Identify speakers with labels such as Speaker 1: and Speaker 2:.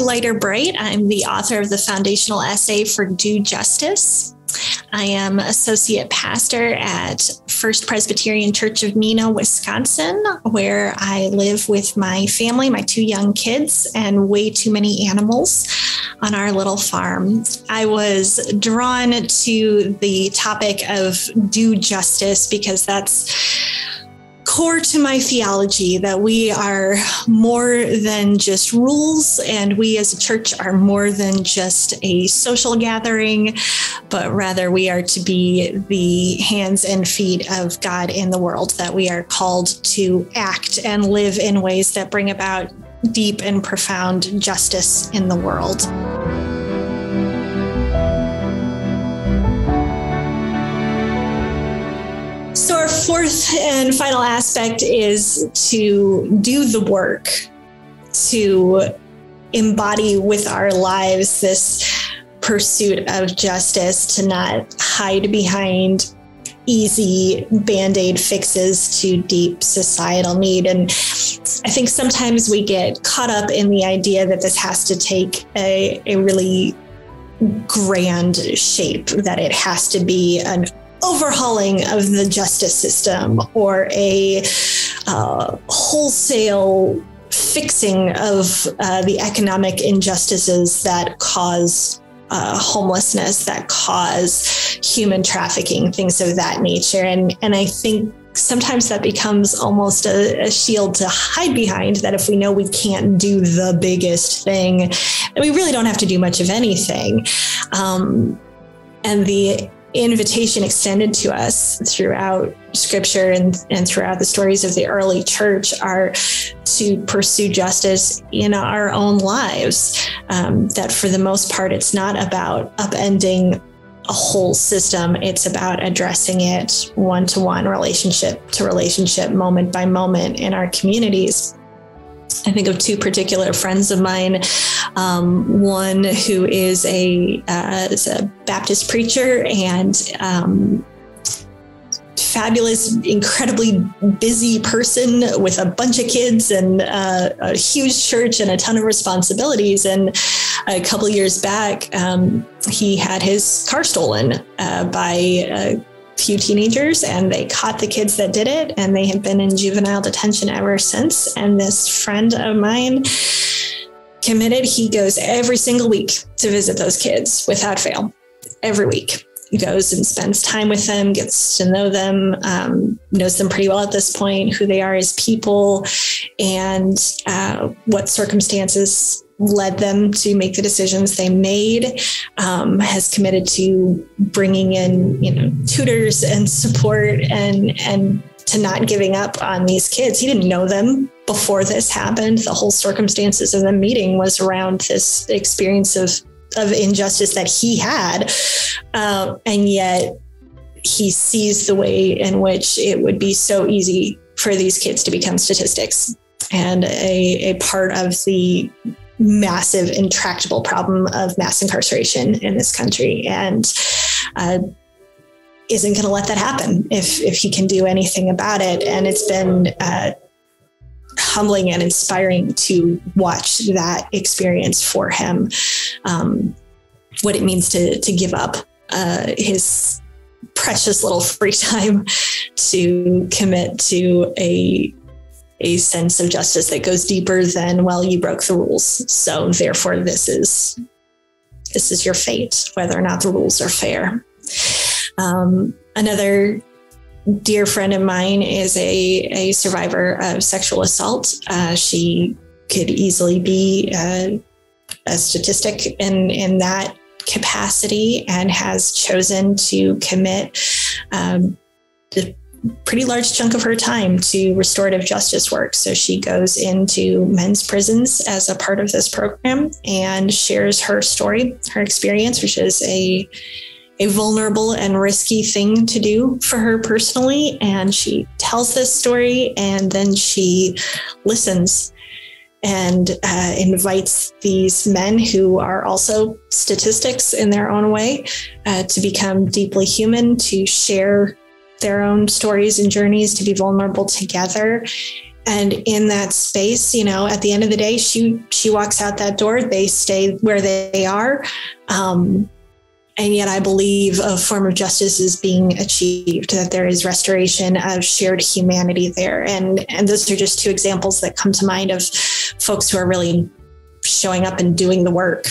Speaker 1: Light or Bright. I'm the author of the foundational essay for Do Justice. I am associate pastor at First Presbyterian Church of Neenah, Wisconsin, where I live with my family, my 2 young kids, and way too many animals on our little farm. I was drawn to the topic of do justice because that's core to my theology, that we are more than just rules, and we as a church are more than just a social gathering, but rather we are to be the hands and feet of God in the world, that we are called to act and live in ways that bring about deep and profound justice in the world. So our fourth and final aspect is to do the work, to embody with our lives this pursuit of justice, to not hide behind easy Band-Aid fixes to deep societal need. And I think sometimes we get caught up in the idea that this has to take a really grand shape, that it has to be an overhauling of the justice system or a wholesale fixing of the economic injustices that cause homelessness, that cause human trafficking, things of that nature. And I think sometimes that becomes almost a shield to hide behind, that if we know we can't do the biggest thing, then we really don't have to do much of anything. And the invitation extended to us throughout Scripture and throughout the stories of the early church are to pursue justice in our own lives. That for the most part, it's not about upending a whole system. It's about addressing it one-to-one, relationship to relationship, moment by moment in our communities. I think of 2 particular friends of mine. One who is a Baptist preacher and fabulous, incredibly busy person with a bunch of kids and a huge church and a ton of responsibilities. And a couple of years back, he had his car stolen by a few teenagers, and they caught the kids that did it, and they have been in juvenile detention ever since. And this friend of mine committed, he goes every single week to visit those kids without fail. Every week he goes and spends time with them, gets to know them, knows them pretty well at this point, who they are as people, and what circumstances led them to make the decisions they made, has committed to bringing in, tutors and support and to not giving up on these kids. He didn't know them before this happened. The whole circumstances of the meeting was around this experience of injustice that he had. And yet he sees the way in which it would be so easy for these kids to become statistics and a part of the massive, intractable problem of mass incarceration in this country, and isn't going to let that happen if he can do anything about it. And it's been humbling and inspiring to watch that experience for him, what it means to give up his precious little free time to commit to a sense of justice that goes deeper than, well, you broke the rules, so therefore this is your fate, whether or not the rules are fair. Another dear friend of mine is a survivor of sexual assault. She could easily be a statistic in that capacity, and has chosen to commit the pretty large chunk of her time to restorative justice work. So she goes into men's prisons as a part of this program and shares her story, her experience, which is a vulnerable and risky thing to do for her personally. And she tells this story, and then she listens and invites these men who are also statistics in their own way to become deeply human, to share their own stories and journeys, to be vulnerable together. And in that space, you know, at the end of the day, she walks out that door, they stay where they are. And yet I believe a form of justice is being achieved, that there is restoration of shared humanity there. And those are just two examples that come to mind of folks who are really showing up and doing the work.